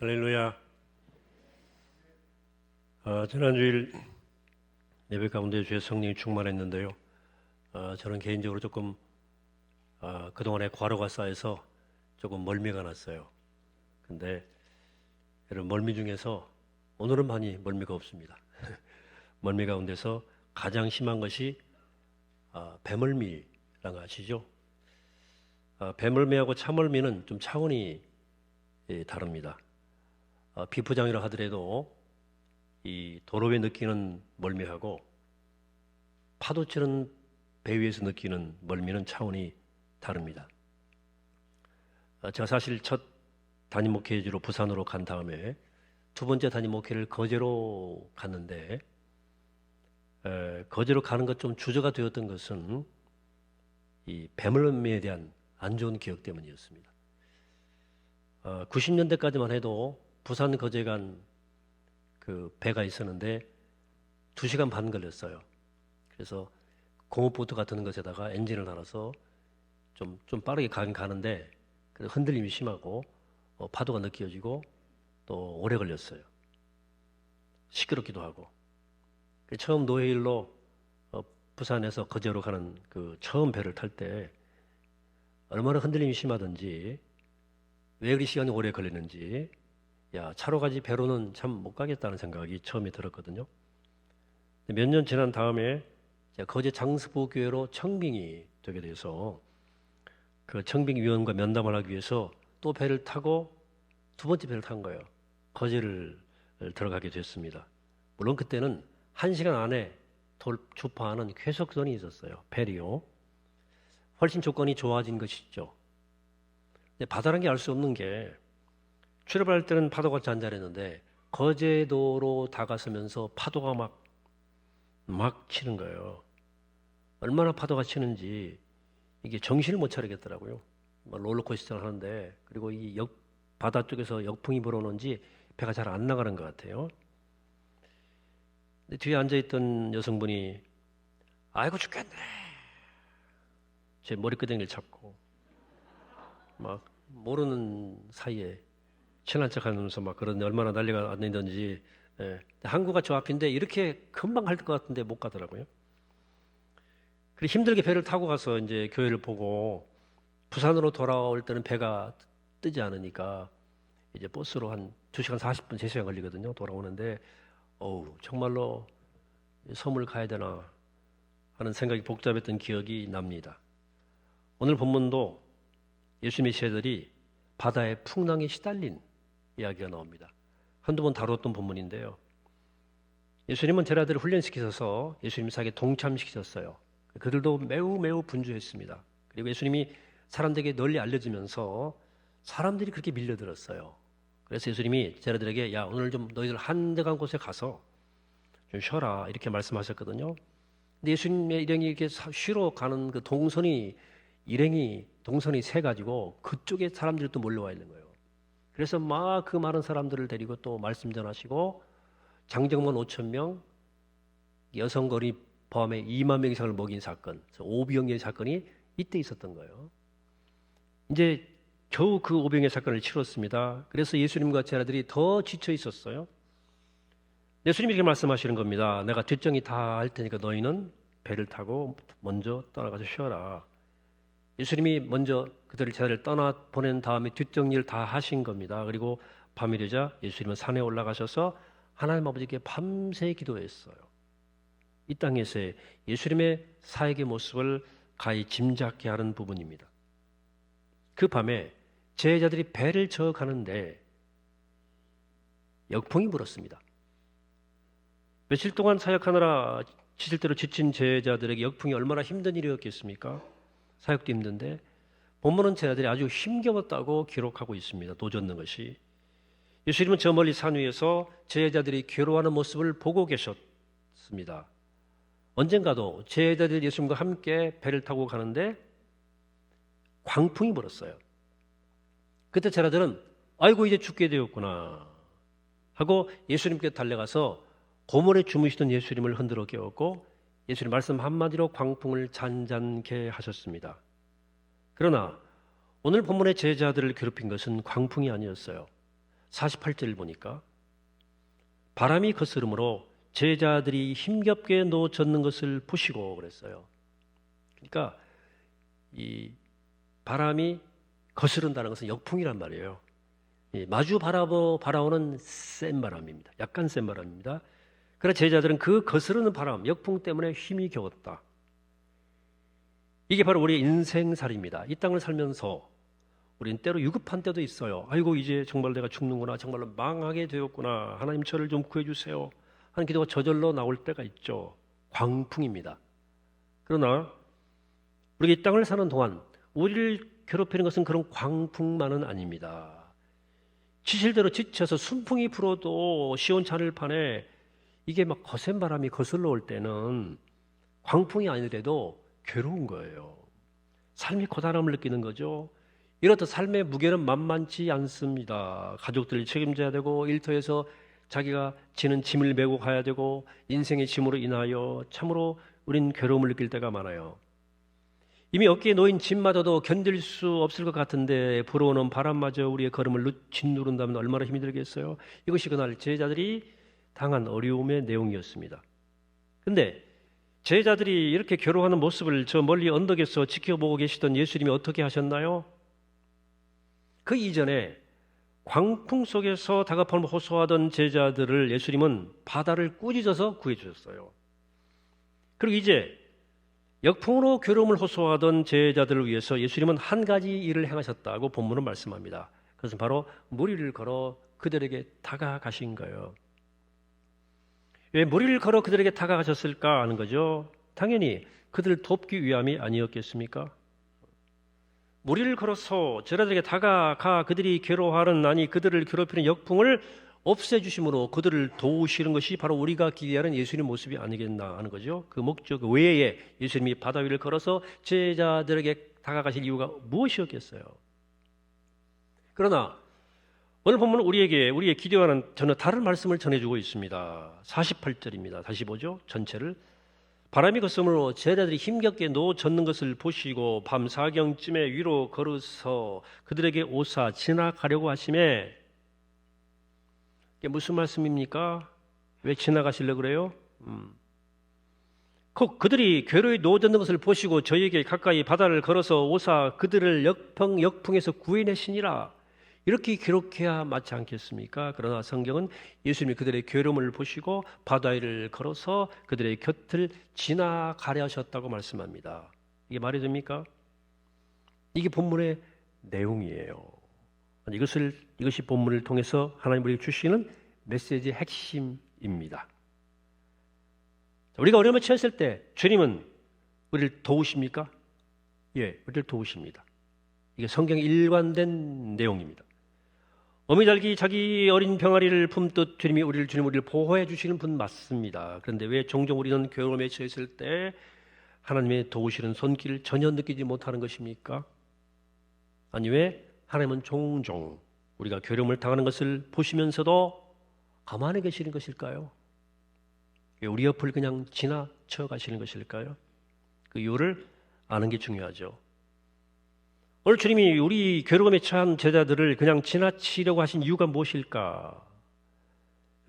할렐루야. 지난주일 예배 가운데 주의 성령이 충만했는데요. 저는 개인적으로 조금 그동안에 과로가 쌓여서 조금 멀미가 났어요. 근데 이런 멀미 중에서 오늘은 많이 멀미가 없습니다. 멀미 가운데서 가장 심한 것이 배멀미라는 거 아시죠? 배멀미하고 차멀미는 좀 차원이 다릅니다. 비포장이라 하더라도 이 도로에 느끼는 멀미하고 파도 치는 배 위에서 느끼는 멀미는 차원이 다릅니다. 제가 사실 첫 담임 목회지로 부산으로 간 다음에 두 번째 담임 목회를 거제로 갔는데 거제로 가는 것 좀 주저가 되었던 것은 이 배멀미에 대한 안 좋은 기억 때문이었습니다. 90년대까지만 해도 부산 거제 간 그 배가 있었는데 2시간 반 걸렸어요. 그래서 고무보트 같은 것에다가 엔진을 달아서 좀 빠르게 가긴 가는데 흔들림이 심하고 파도가 느껴지고 또 오래 걸렸어요. 시끄럽기도 하고. 처음 노회일로 부산에서 거제로 가는 그 처음 배를 탈 때 얼마나 흔들림이 심하든지 왜 그리 시간이 오래 걸리는지 차로 가지 배로는 참 못 가겠다는 생각이 처음에 들었거든요. 몇 년 지난 다음에 거제 장스포교회로 청빙이 되게 돼서 그 청빙위원과 면담을 하기 위해서 또 배를 타고 두 번째 배를 탄 거예요. 거제를 들어가게 됐습니다. 물론 그때는 1시간 안에 주파하는 쾌속선이 있었어요. 페리요. 훨씬 조건이 좋아진 것이죠. 근데 바다라는 게 알 수 없는 게 출발할 때는 파도가 잔잔했는데 거제도로 다가서면서 파도가 막 치는 거예요. 얼마나 파도가 치는지 이게 정신을 못 차리겠더라고요. 롤러코스터를 하는데 그리고 이 바다 쪽에서 역풍이 불어오는지 배가 잘 안 나가는 것 같아요. 근데 뒤에 앉아있던 여성분이 아이고 죽겠네. 제 머리끄댕이를 잡고 막 모르는 사이에 친한 척하면서 막 그런 얼마나 난리가 안 났는지. 항구가 저 앞인데 이렇게 금방 갈 것 같은데 못 가더라고요. 그리고 힘들게 배를 타고 가서 이제 교회를 보고 부산으로 돌아올 때는 배가 뜨지 않으니까 이제 버스로 한 2시간 40분, 3시간 걸리거든요. 돌아오는데 정말로 섬을 가야 되나 하는 생각이 복잡했던 기억이 납니다. 오늘 본문도 예수님의 제자들이 바다의 풍랑에 시달린 이야기가 나옵니다. 한두 번 다뤘던 본문인데요. 예수님은 제자들을 훈련시키셔서 예수님 사역에 동참시키셨어요. 그들도 매우 분주했습니다. 그리고 예수님이 사람들에게 널리 알려지면서 사람들이 그렇게 밀려들었어요. 그래서 예수님이 제자들에게 오늘 좀 너희들 한적한 곳에 가서 좀 쉬어라 이렇게 말씀하셨거든요. 근데 예수님의 일행이 이렇게 쉬러 가는 그 동선이 세 가지고 그쪽에 사람들이 또 몰려와 있는 거예요. 그래서 막 그 많은 사람들을 데리고 또 말씀 전하시고 장정만 5,000명, 여성거리 포함해 2만 명 이상을 먹인 사건, 오병이의 사건이 이때 있었던 거예요. 이제 겨우 그 오병이의 사건을 치렀습니다. 그래서 예수님과 제자들이 더 지쳐 있었어요. 예수님이 이렇게 말씀하시는 겁니다. 내가 뒷정리 다 할 테니까 너희는 배를 타고 먼저 떠나가서 쉬어라. 예수님이 먼저 제자들을 떠나 보낸 다음에 뒷정리를 다 하신 겁니다. 그리고 밤이 되자 예수님은 산에 올라가셔서 하나님 아버지께 밤새 기도했어요. 이 땅에서의 예수님의 사역의 모습을 가히 짐작케 하는 부분입니다. 그 밤에 제자들이 배를 저어 가는데 역풍이 불었습니다. 며칠 동안 사역하느라 지칠대로 지친 제자들에게 역풍이 얼마나 힘든 일이었겠습니까? 사역도 힘든데 본문은 제자들이 아주 힘겨웠다고 기록하고 있습니다. 노젓는 것이. 예수님은 저 멀리 산 위에서 제자들이 괴로워하는 모습을 보고 계셨습니다. 언젠가도 제자들이 예수님과 함께 배를 타고 가는데 광풍이 불었어요. 그때 제자들은 아이고 이제 죽게 되었구나 하고 예수님께 달려가서 고물에 주무시던 예수님을 흔들어 깨웠고 예수님 말씀 한마디로 광풍을 잔잔케 하셨습니다. 그러나 오늘 본문의 제자들을 괴롭힌 것은 광풍이 아니었어요. 48절을 보니까 바람이 거스름으로 제자들이 힘겹게 놓쳤는 것을 보시고 그랬어요. 그러니까 이 바람이 거스른다는 것은 역풍이란 말이에요. 마주 바라오는 센 바람입니다. 약간 센 바람입니다. 그러나 제자들은 그 거스르는 바람, 역풍 때문에 힘이 겨웠다. 이게 바로 우리의 인생살이입니다. 이 땅을 살면서 우리는 때로 유급한 때도 있어요. 아이고 이제 정말 내가 죽는구나, 정말로 망하게 되었구나, 하나님 저를 좀 구해주세요 하는 기도가 저절로 나올 때가 있죠. 광풍입니다. 그러나 우리가 이 땅을 사는 동안 우리를 괴롭히는 것은 그런 광풍만은 아닙니다. 지실대로 지쳐서 순풍이 불어도 시원찮을 판에 이게 막 거센 바람이 거슬러 올 때는 광풍이 아니더라도 괴로운 거예요. 삶이 고단함을 느끼는 거죠. 이렇듯 삶의 무게는 만만치 않습니다. 가족들을 책임져야 되고 일터에서 자기가 지는 짐을 메고 가야 되고 인생의 짐으로 인하여 참으로 우린 괴로움을 느낄 때가 많아요. 이미 어깨에 놓인 짐마저도 견딜 수 없을 것 같은데 불어오는 바람마저 우리의 걸음을 짓누른다면 얼마나 힘이 들겠어요. 이것이 그날 제자들이 당한 어려움의 내용이었습니다. 그런데 제자들이 이렇게 괴로워하는 모습을 저 멀리 언덕에서 지켜보고 계시던 예수님이 어떻게 하셨나요? 그 이전에 광풍 속에서 다급함을 호소하던 제자들을 예수님은 바다를 꾸짖어서 구해주셨어요. 그리고 이제 역풍으로 괴로움을 호소하던 제자들을 위해서 예수님은 한 가지 일을 행하셨다고 본문은 말씀합니다. 그것은 바로 물 위를 걸어 그들에게 다가가신 거예요. 왜 물 위를 걸어 그들에게 다가가셨을까 하는 거죠. 당연히 그들을 돕기 위함이 아니었겠습니까? 물 위를 걸어서 제자들에게 다가가 그들이 괴로워하는, 아니 그들을 괴롭히는 역풍을 없애주심으로 그들을 도우시는 것이 바로 우리가 기대하는 예수님의 모습이 아니겠나 하는 거죠. 그 목적 외에 예수님이 바다 위를 걸어서 제자들에게 다가가실 이유가 무엇이었겠어요? 그러나 오늘 본문은 우리의 기대와는 전혀 다른 말씀을 전해주고 있습니다. 48절입니다. 다시 보죠. 전체를. 바람이 거스름으로 제자들이 힘겹게 놓쳤는 것을 보시고 밤 사경쯤에 위로 걸어서 그들에게 오사 지나가려고 하시매. 이게 무슨 말씀입니까? 왜 지나가시려고 그래요? 그들이 괴로이 놓아졌는 것을 보시고 저희에게 가까이 바다를 걸어서 오사 그들을 역풍에서 구해내시니라. 이렇게 기록해야 맞지 않겠습니까? 그러나 성경은 예수님이 그들의 괴로움을 보시고 바다 위를 걸어서 그들의 곁을 지나가려 하셨다고 말씀합니다. 이게 말이 됩니까? 이게 본문의 내용이에요. 이것이 본문을 통해서 하나님 우리에게 주시는 메시지의 핵심입니다. 우리가 어려움에 처했을 때 주님은 우리를 도우십니까? 예, 우리를 도우십니다. 이게 성경의 일관된 내용입니다. 어미달기 자기 어린 병아리를 품듯 주님이 우리를 보호해 주시는 분 맞습니다. 그런데 왜 종종 우리는 괴로움에 처했을 때 하나님의 도우시는 손길을 전혀 느끼지 못하는 것입니까? 아니 왜 하나님은 종종 우리가 괴로움을 당하는 것을 보시면서도 가만히 계시는 것일까요? 왜 우리 옆을 그냥 지나쳐 가시는 것일까요? 그 이유를 아는 게 중요하죠. 오늘 주님이 우리 괴로움에 처한 제자들을 그냥 지나치려고 하신 이유가 무엇일까?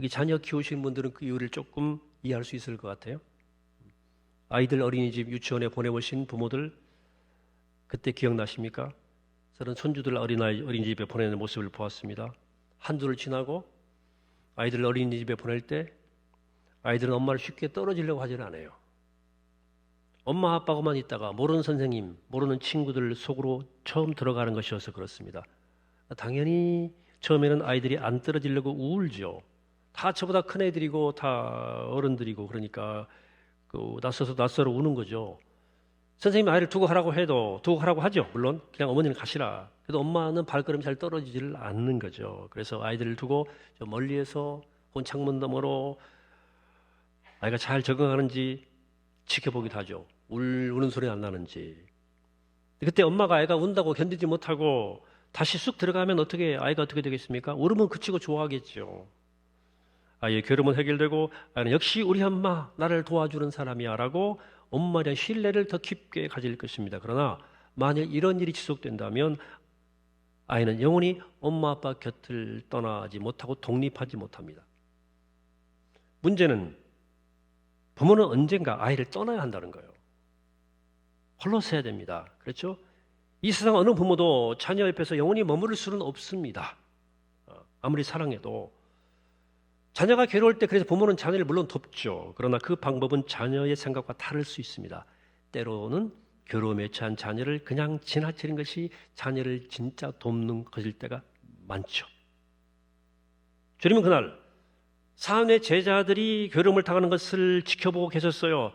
여기 자녀 키우시는 분들은 그 이유를 조금 이해할 수 있을 것 같아요. 아이들 어린이집 유치원에 보내보신 부모들 그때 기억나십니까? 저는 손주들 어린이집에 보내는 모습을 보았습니다. 한 주를 지나고 아이들 어린이집에 보낼 때 아이들은 엄마를 쉽게 떨어지려고 하지는 않아요. 엄마 아빠하고만 있다가 모르는 선생님, 모르는 친구들 속으로 처음 들어가는 것이어서 그렇습니다. 당연히 처음에는 아이들이 안 떨어지려고 울죠. 다 저보다 큰 애들이고 다 어른들이고 그러니까 낯설어 우는 거죠. 선생님이 아이를 두고 가라고 해도 두고 가라고 하죠. 물론 그냥 어머니는 가시라. 그래도 엄마는 발걸음이 잘 떨어지지를 않는 거죠. 그래서 아이들을 두고 저 멀리에서 온 창문 너머로 아이가 잘 적응하는지 지켜보기도 하죠. 우는 소리 안 나는지. 그때 엄마가 아이가 운다고 견디지 못하고 다시 쑥 들어가면 아이가 어떻게 되겠습니까? 울음은 그치고 좋아하겠죠. 아이의 괴로움은 해결되고 아이는 역시 우리 엄마 나를 도와주는 사람이야 라고 엄마에 대한 신뢰를 더 깊게 가질 것입니다. 그러나 만약 이런 일이 지속된다면 아이는 영원히 엄마 아빠 곁을 떠나지 못하고 독립하지 못합니다. 문제는 부모는 언젠가 아이를 떠나야 한다는 거예요. 홀로 서야 됩니다. 그렇죠? 이 세상 어느 부모도 자녀 옆에서 영원히 머무를 수는 없습니다. 아무리 사랑해도. 자녀가 괴로울 때 그래서 부모는 자녀를 물론 돕죠. 그러나 그 방법은 자녀의 생각과 다를 수 있습니다. 때로는 괴로움에 처한 자녀를 그냥 지나치는 것이 자녀를 진짜 돕는 것일 때가 많죠. 주님은 그날 사안의 제자들이 괴로움을 당하는 것을 지켜보고 계셨어요.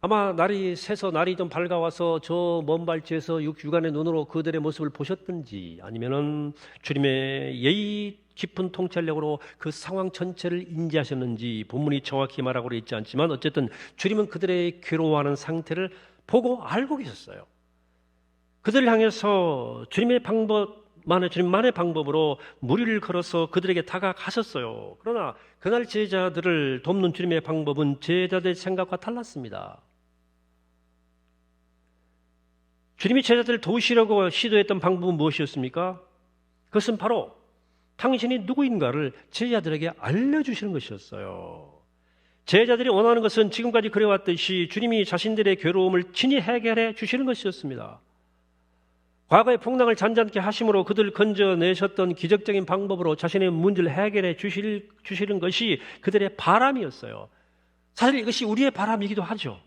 아마 날이 새서 날이 좀 밝아와서 저 먼 발치에서 육안의 눈으로 그들의 모습을 보셨든지 아니면은 주님의 예의 깊은 통찰력으로 그 상황 전체를 인지하셨는지 본문이 정확히 말하고 있지 않지만 어쨌든 주님은 그들의 괴로워하는 상태를 보고 알고 계셨어요. 그들을 향해서 주님만의 방법으로 무리를 걸어서 그들에게 다가가셨어요. 그러나 그날 제자들을 돕는 주님의 방법은 제자들의 생각과 달랐습니다. 주님이 제자들을 도우시려고 시도했던 방법은 무엇이었습니까? 그것은 바로 당신이 누구인가를 제자들에게 알려주시는 것이었어요. 제자들이 원하는 것은 지금까지 그래왔듯이 주님이 자신들의 괴로움을 친히 해결해 주시는 것이었습니다. 과거의 풍랑을 잔잔케 하심으로 그들을 건져내셨던 기적적인 방법으로 자신의 문제를 해결해 주시는 것이 그들의 바람이었어요. 사실 이것이 우리의 바람이기도 하죠.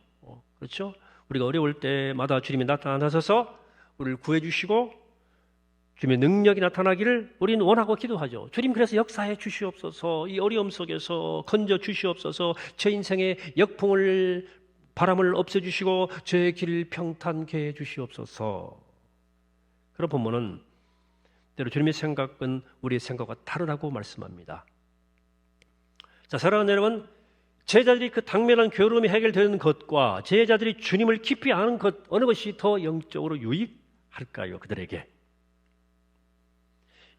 그렇죠? 우리가 어려울 때마다 주님이 나타나셔서 우리를 구해주시고 주님의 능력이 나타나기를 우리는 원하고 기도하죠. 주님 그래서 역사해 주시옵소서. 이 어려움 속에서 건져 주시옵소서. 제 인생의 역풍을 바람을 없애주시고 제 길을 평탄케 해 주시옵소서. 그런 본문은 때로 주님의 생각은 우리의 생각과 다르다고 말씀합니다. 자, 사랑하는 여러분, 제자들이 그 당면한 괴로움이 해결되는 것과 제자들이 주님을 깊이 아는 것 어느 것이 더 영적으로 유익할까요? 그들에게.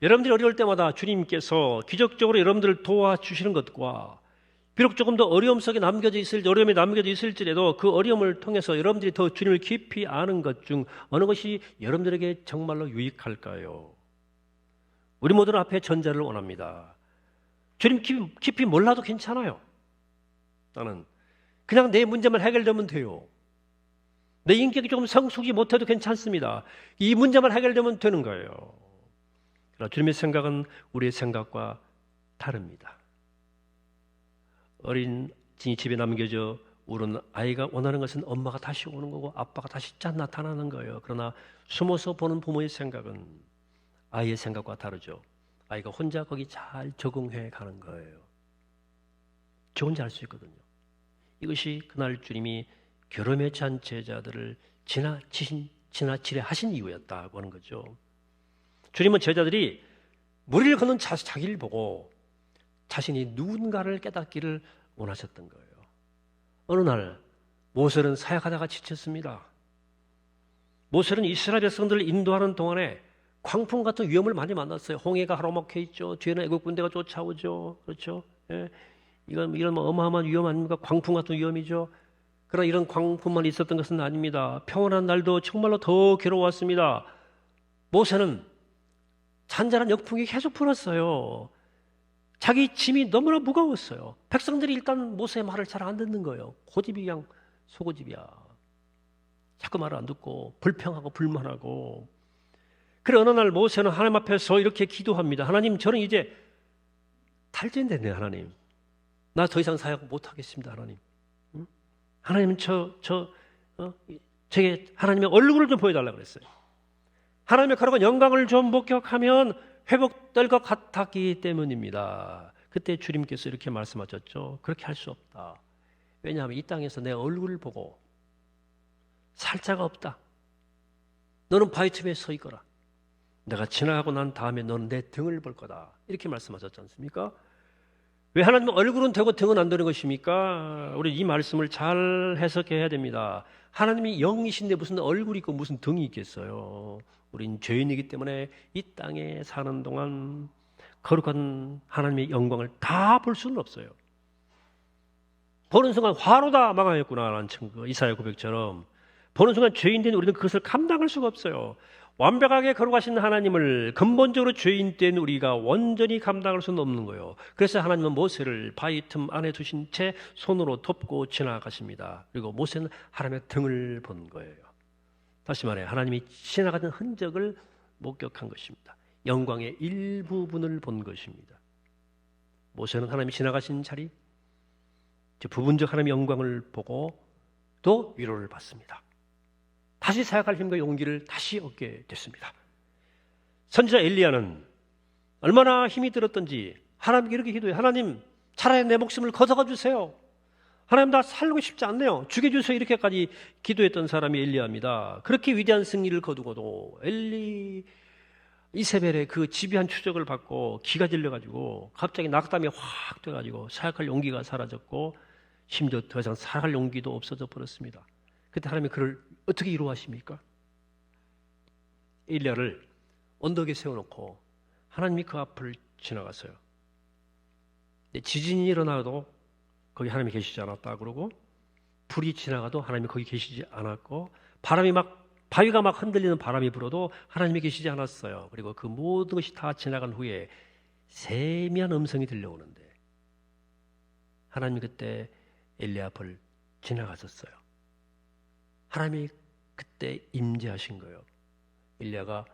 여러분들이 어려울 때마다 주님께서 기적적으로 여러분들을 도와주시는 것과 비록 조금 더 어려움이 남겨져 있을지라도 그 어려움을 통해서 여러분들이 더 주님을 깊이 아는 것 중 어느 것이 여러분들에게 정말로 유익할까요? 우리 모두는 앞에 전자를 원합니다. 주님 깊이 몰라도 괜찮아요. 나는 그냥 내 문제만 해결되면 돼요. 내 인격이 조금 성숙이 못해도 괜찮습니다. 이 문제만 해결되면 되는 거예요. 그러나 주님의 생각은 우리의 생각과 다릅니다. 어린이 집에 남겨져 우는 아이가 원하는 것은 엄마가 다시 오는 거고 아빠가 다시 짠 나타나는 거예요. 그러나 숨어서 보는 부모의 생각은 아이의 생각과 다르죠. 아이가 혼자 거기 잘 적응해 가는 거예요. 저 혼자 할 수 있거든요. 이것이 그날 주님이 괴로움에 찬 제자들을 지나치려 하신 이유였다고 하는 거죠. 주님은 제자들이 무리를 걷는 자기를 보고 자신이 누군가를 깨닫기를 원하셨던 거예요. 어느 날 모세는 사역하다가 지쳤습니다. 모세는 이스라엘 백성들을 인도하는 동안에 광풍 같은 위험을 많이 만났어요. 홍해가 가로막혀 있죠. 뒤에는 애국 군대가 쫓아오죠. 그렇죠? 예. 이건 어마어마한 위험 아닙니까? 광풍 같은 위험이죠. 그러나 이런 광풍만 있었던 것은 아닙니다. 평온한 날도 정말로 더 괴로웠습니다. 모세는 잔잔한 역풍이 계속 불었어요. 자기 짐이 너무나 무거웠어요. 백성들이 일단 모세의 말을 잘 안 듣는 거예요. 고집이 그냥 소고집이야. 자꾸 말을 안 듣고 불평하고 불만하고. 그래 어느 날 모세는 하나님 앞에서 이렇게 기도합니다. 하나님, 저는 이제 탈진됐네. 하나님, 나 더 이상 사역 못하겠습니다. 하나님, 하나님 제게 하나님의 얼굴을 좀 보여달라고 그랬어요. 하나님의 거룩한 영광을 좀 목격하면 회복될 것 같았기 때문입니다. 그때 주님께서 이렇게 말씀하셨죠. 그렇게 할 수 없다. 왜냐하면 이 땅에서 내 얼굴을 보고 살 자가 없다. 너는 바위 틈에 서 있거라. 내가 지나가고 난 다음에 너는 내 등을 볼 거다. 이렇게 말씀하셨지 않습니까? 왜 하나님은 얼굴은 되고 등은 안 되는 것입니까? 우리 이 말씀을 잘 해석해야 됩니다. 하나님이 영이신데 무슨 얼굴이 있고 무슨 등이 있겠어요. 우린 죄인이기 때문에 이 땅에 사는 동안 거룩한 하나님의 영광을 다 볼 수는 없어요. 보는 순간 화로 다 망하였구나라는 증거, 이사야 고백처럼 보는 순간 죄인된 우리는 그것을 감당할 수가 없어요. 완벽하게 거룩하신 하나님을 근본적으로 죄인된 우리가 완전히 감당할 수는 없는 거예요. 그래서 하나님은 모세를 바위 틈 안에 두신 채 손으로 덮고 지나가십니다. 그리고 모세는 하나님의 등을 본 거예요. 다시 말해 하나님이 지나가던 흔적을 목격한 것입니다. 영광의 일부분을 본 것입니다. 모세는 하나님이 지나가신 자리, 부분적 하나님의 영광을 보고 또 위로를 받습니다. 다시 사역할 힘과 용기를 다시 얻게 됐습니다. 선지자 엘리야는 얼마나 힘이 들었던지 하나님께 이렇게 기도해요. 하나님, 차라리 내 목숨을 거둬가 주세요. 하나님, 나 살고 싶지 않네요. 죽여주세요. 이렇게까지 기도했던 사람이 엘리야입니다. 그렇게 위대한 승리를 거두고도 이세벨의 그 지배한 추적을 받고 기가 질려가지고 갑자기 낙담이 확 돼가지고 사역할 용기가 사라졌고 심지어 더 이상 살아갈 용기도 없어져 버렸습니다. 그때 하나님이 그를 어떻게 위로하십니까? 엘리야를 언덕에 세워놓고 하나님이 그 앞을 지나갔어요. 지진이 일어나도 거기 하나님이 계시지 않았다 그러고, 불이 지나가도 하나님이 거기 계시지 않았고, 바위가 막 흔들리는 바람이 불어도 하나님이 계시지 않았어요. 그리고 그 모든 것이 다 지나간 후에 세미한 음성이 들려오는데 하나님이 그때 엘리야 앞을 지나가셨어요. 하나님이 그때 임재하신 거예요. 엘리야가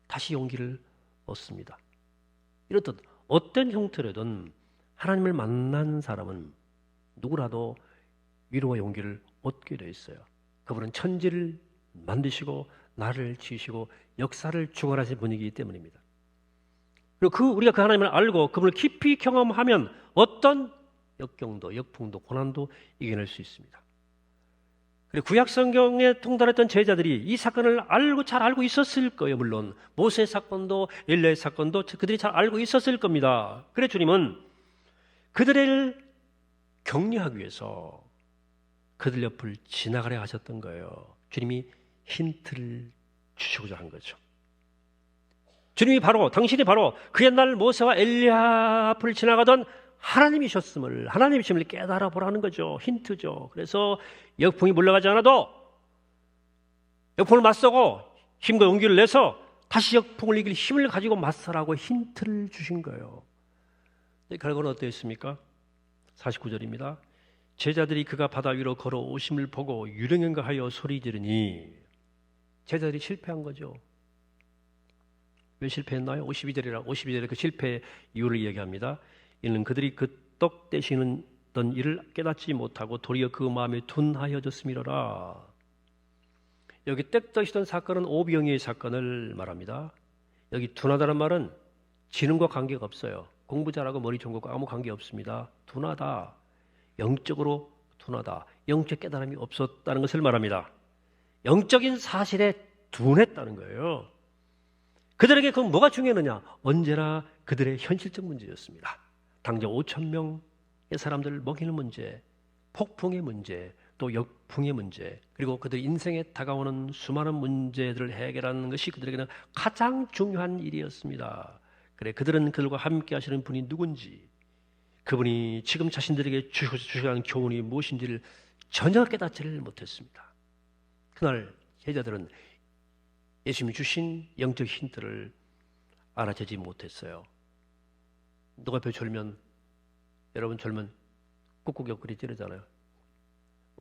다시 용기를 얻습니다. 이렇듯 어떤 형태로든 하나님을 만난 사람은 누구라도 위로와 용기를 얻게 돼 있어요. 그분은 천지를 만드시고 나를 지으시고 역사를 주관하신 분이기 때문입니다. 그리고 우리가 그 하나님을 알고 그분을 깊이 경험하면 어떤 역경도 역풍도 고난도 이겨낼 수 있습니다. 그리고 구약 성경에 통달했던 제자들이 이 사건을 잘 알고 있었을 거예요. 물론 모세 사건도 엘리야의 사건도 그들이 잘 알고 있었을 겁니다. 그래 주님은 그들을 격려하기 위해서 그들 옆을 지나가려 하셨던 거예요. 주님이 힌트를 주시고자 한 거죠. 당신이 바로 그 옛날 모세와 엘리야 앞을 지나가던 하나님이심을 깨달아 보라는 거죠. 힌트죠. 그래서 역풍이 물러가지 않아도 역풍을 맞서고 힘과 용기를 내서 다시 역풍을 이길 힘을 가지고 맞서라고 힌트를 주신 거예요. 결과는 어떠했습니까? 49절입니다. 제자들이 그가 바다 위로 걸어오심을 보고 유령인가 하여 소리 지르니, 제자들이 실패한 거죠. 왜 실패했나요? 52절에 그 실패의 이유를 얘기합니다. 이는 그들이 그 떡 떼시는 일을 깨닫지 못하고 도리어 그 마음에 둔하여졌음이로라. 여기 떡 떼시던 사건은 오병이의 사건을 말합니다. 여기 둔하다는 말은 지능과 관계가 없어요. 공부 잘하고 머리 좋은 것과 아무 관계 없습니다. 둔하다. 영적으로 둔하다. 영적 깨달음이 없었다는 것을 말합니다. 영적인 사실에 둔했다는 거예요. 그들에게 그건 뭐가 중요했느냐? 언제나 그들의 현실적 문제였습니다. 당장 5,000명의 사람들을 먹이는 문제, 폭풍의 문제, 또 역풍의 문제, 그리고 그들 인생에 다가오는 수많은 문제들을 해결하는 것이 그들에게는 가장 중요한 일이었습니다. 그래, 그들은 그들과 함께 하시는 분이 누군지, 그분이 지금 자신들에게 주시는 교훈이 무엇인지를 전혀 깨닫지를 못했습니다. 그날 제자들은 예수님이 주신 영적 힌트를 알아채지 못했어요. 누가 옆에 여러분 졸면 꾹꾹 옆구리 찌르잖아요.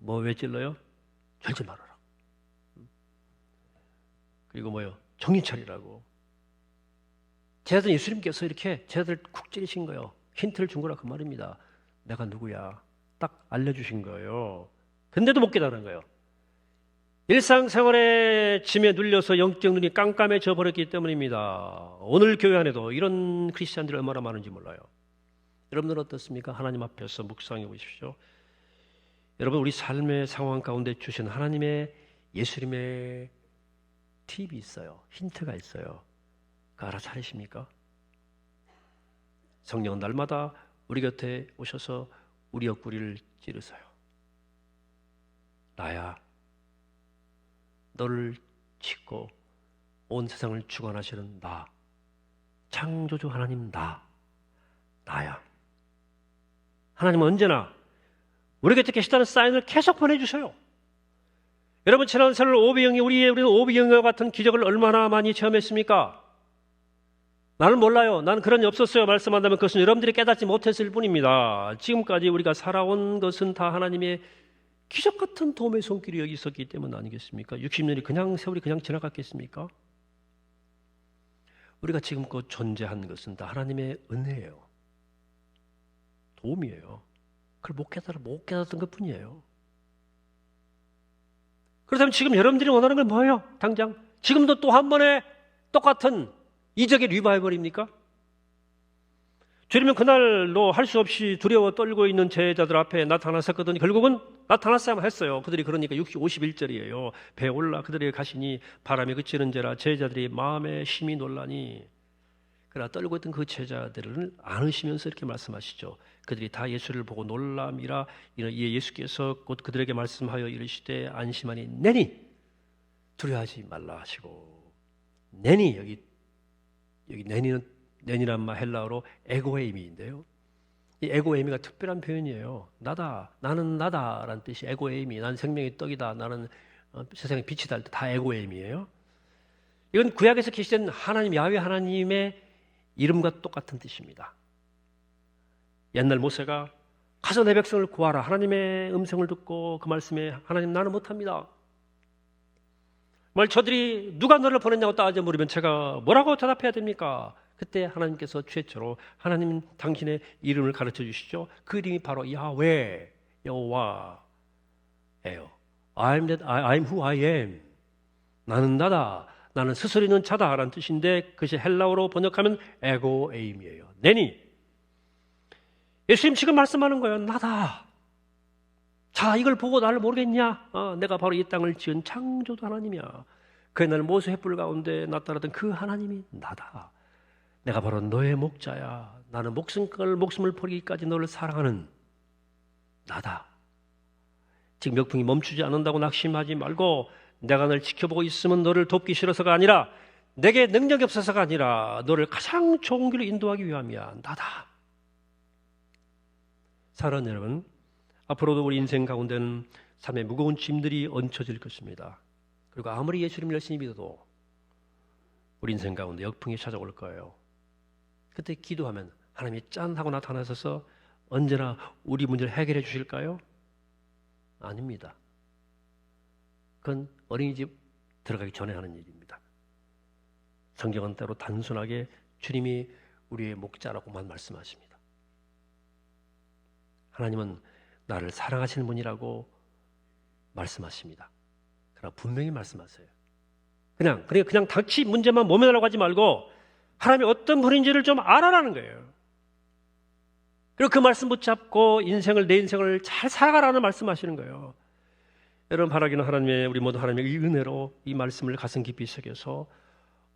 뭐 왜 찔러요? 졸지 말아라. 그리고 정신 차리라고. 제자들 예수님께서 이렇게 제자들 쿡 찌르신 거예요. 힌트를 준 거라 그 말입니다. 내가 누구야? 딱 알려주신 거예요. 근데도 못 깨달은 거예요. 일상생활의 짐에 눌려서 영적 눈이 깜깜해져 버렸기 때문입니다. 오늘 교회 안에도 이런 크리스찬들이 얼마나 많은지 몰라요. 여러분들은 어떻습니까? 하나님 앞에서 묵상해 보십시오. 여러분, 우리 삶의 상황 가운데 주신 하나님의 예수님의 팁이 있어요. 힌트가 있어요. 그 알아차리십니까? 성령은 날마다 우리 곁에 오셔서 우리 옆구리를 찌르세요. 나야, 너를 짓고 온 세상을 주관하시는 나, 창조주 하나님 나야. 하나님은 언제나 우리 곁에 계시다는 사인을 계속 보내주셔요. 여러분, 지난 설 우리는 오병이와 같은 기적을 얼마나 많이 체험했습니까? 나는 몰라요. 나는 그런 일 없었어요. 말씀한다면 그것은 여러분들이 깨닫지 못했을 뿐입니다. 지금까지 우리가 살아온 것은 다 하나님의 기적 같은 도움의 손길이 여기 있었기 때문 아니겠습니까? 60년이 세월이 그냥 지나갔겠습니까? 우리가 지금껏 존재한 것은 다 하나님의 은혜예요. 도움이에요. 그걸 못 깨달았던 것 뿐이에요. 그렇다면 지금 여러분들이 원하는 건 뭐예요? 당장 지금도 또 한 번에 똑같은 이적의 리바이벌입니까? 주님은 그날로 할 수 없이 두려워 떨고 있는 제자들 앞에 나타났었거든요. 결국은 나타났어야만 했어요. 그들이 그러니까 51절이에요. 배에 올라 그들에게 가시니 바람이 그치는지라 제자들이 마음에 심히 놀라니. 그러나 떨고 있던 그 제자들을 안으시면서 이렇게 말씀하시죠. 그들이 다 예수를 보고 놀람이라. 이에 예수께서 곧 그들에게 말씀하여 이르시되 안심하니 내니 두려워하지 말라 하시고. 내니, 여기 내니란 말 헬라어로 에고에이미인데요. 이 에고에이미가 특별한 표현이에요. 나는 나다라는 뜻이 에고에이미. 난 생명의 떡이다. 나는 세상의 빛이다 할 때 다 에고에이미예요. 이건 구약에서 계시된 하나님, 야훼 하나님의 이름과 똑같은 뜻입니다. 옛날 모세가 가서 내 백성을 구하라. 하나님의 음성을 듣고 그 말씀에 하나님 나는 못합니다. 저들이 누가 너를 보냈냐고 따져 물으면 제가 뭐라고 대답해야 됩니까? 그때 하나님께서 최초로 하나님 당신의 이름을 가르쳐 주시죠. 그 이름이 바로 야훼, 여호와예요. I'm who I am. 나는 나다. 나는 스스로 있는 자다라는 뜻인데 그것이 헬라어로 번역하면 에고에임이에요. 내니. 예수님 지금 말씀하는 거예요. 나다. 자, 이걸 보고 나를 모르겠냐? 내가 바로 이 땅을 지은 창조주 하나님이야. 그날 모세 횃불 가운데 나타났던 그 하나님이 나다. 내가 바로 너의 목자야. 나는 목숨을 버리기까지 너를 사랑하는 나다. 지금 역풍이 멈추지 않는다고 낙심하지 말고 내가 널 지켜보고 있으면 너를 돕기 싫어서가 아니라 내게 능력이 없어서가 아니라 너를 가장 좋은 길로 인도하기 위함이야. 나다. 사랑하는 여러분, 앞으로도 우리 인생 가운데는 삶의 무거운 짐들이 얹혀질 것입니다. 그리고 아무리 예수님을 열심히 믿어도 우리 인생 가운데 역풍이 찾아올 거예요. 그때 기도하면 하나님이 짠 하고 나타나셔서 언제나 우리 문제를 해결해 주실까요? 아닙니다. 그건 어린이집 들어가기 전에 하는 일입니다. 성경은 때로 단순하게 주님이 우리의 목자라고만 말씀하십니다. 하나님은 나를 사랑하시는 분이라고 말씀하십니다. 그러나 분명히 말씀하세요. 그냥 닥치 문제만 모면하려고 하지 말고 하나님이 어떤 분인지를 좀 알아라는 거예요. 그리고 그 말씀 붙잡고 내 인생을 잘 살아가라는 말씀하시는 거예요. 여러분, 바라기는 우리 모두 하나님의 이 은혜로 이 말씀을 가슴 깊이 새겨서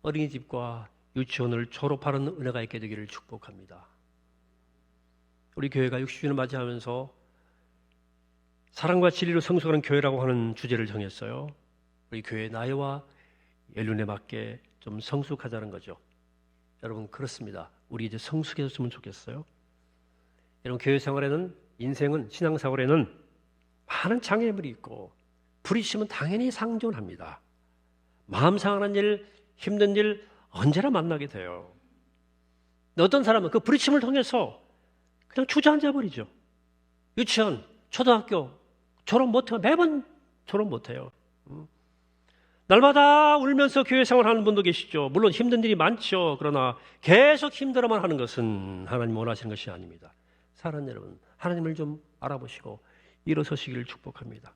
어린이집과 유치원을 졸업하는 은혜가 있게 되기를 축복합니다. 우리 교회가 60주년을 맞이하면서 사랑과 진리로 성숙하는 교회라고 하는 주제를 정했어요. 우리 교회의 나이와 연륜에 맞게 좀 성숙하자는 거죠. 여러분, 그렇습니다. 우리 이제 성숙해졌으면 좋겠어요. 여러분, 교회 생활에는, 인생은, 신앙생활에는 많은 장애물이 있고 부딪히면 당연히 상존합니다. 마음 상하는 일, 힘든 일 언제나 만나게 돼요. 어떤 사람은 그 부딪힘을 통해서 그냥 주저앉아 버리죠. 유치원, 초등학교 졸업 못해요. 매번 졸업 못해요. 날마다 울면서 교회 생활하는 분도 계시죠. 물론 힘든 일이 많죠. 그러나 계속 힘들어만 하는 것은 하나님 원하시는 것이 아닙니다. 사랑하는 여러분, 하나님을 좀 알아보시고 일어서시기를 축복합니다.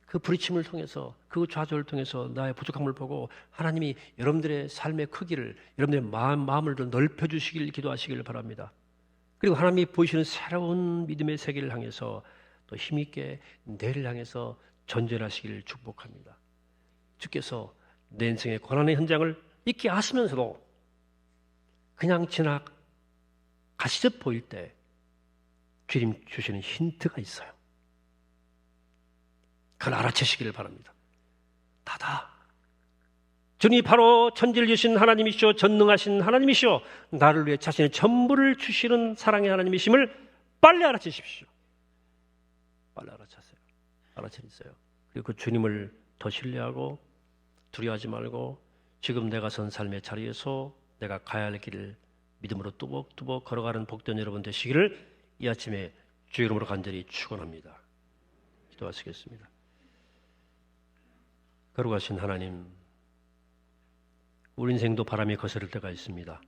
그 부딪힘을 통해서, 그 좌절을 통해서 나의 부족함을 보고 하나님이 여러분들의 삶의 크기를, 여러분들의 마음을 좀 넓혀주시길 기도하시길 바랍니다. 그리고 하나님이 보이시는 새로운 믿음의 세계를 향해서 또 힘있게 내일을 향해서 전진하시기를 축복합니다. 주께서 내 인생의 고난의 현장을 잊게 하시면서도 그냥 지나가시듯 보일 때 주님 주시는 힌트가 있어요. 그걸 알아채시기를 바랍니다. 다다. 주님이 바로 천지를 주신 하나님이시오, 전능하신 하나님이시오, 나를 위해 자신의 전부를 주시는 사랑의 하나님이심을 빨리 알아채십시오. 빨리 알아채세요. 그리고 그 주님을 더 신뢰하고 두려워하지 말고 지금 내가 선 삶의 자리에서 내가 가야 할 길을 믿음으로 뚜벅뚜벅 걸어가는 복된 여러분 되시기를 이 아침에 주 이름으로 간절히 축원합니다. 기도하시겠습니다. 거룩하신 하나님, 우리 인생도 바람이 거스를 때가 있습니다.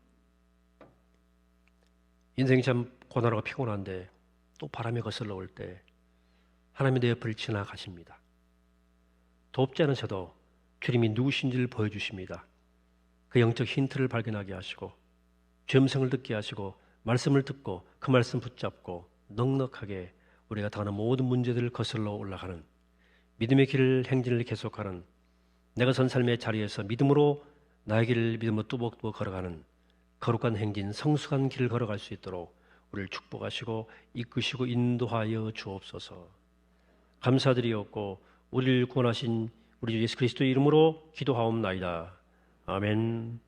인생이 참 고난하고 피곤한데 또 바람이 거슬러 올 때 하나님이 내 옆을 지나가십니다. 돕지 않으셔도 주님이 누구신지를 보여주십니다. 그 영적 힌트를 발견하게 하시고 주 음성을 듣게 하시고 말씀을 듣고 그 말씀 붙잡고 넉넉하게 우리가 당하는 모든 문제들을 거슬러 올라가는 믿음의 길을 행진을 계속하는 내가 선 삶의 자리에서 믿음으로 나의 길을 믿음으로 뚜벅뚜벅 걸어가는 거룩한 행진, 성숙한 길을 걸어갈 수 있도록 우리를 축복하시고 이끄시고 인도하여 주옵소서. 감사드리옵고 우리를 구원하신 우리 주 예수 그리스도의 이름으로 기도하옵나이다. 아멘.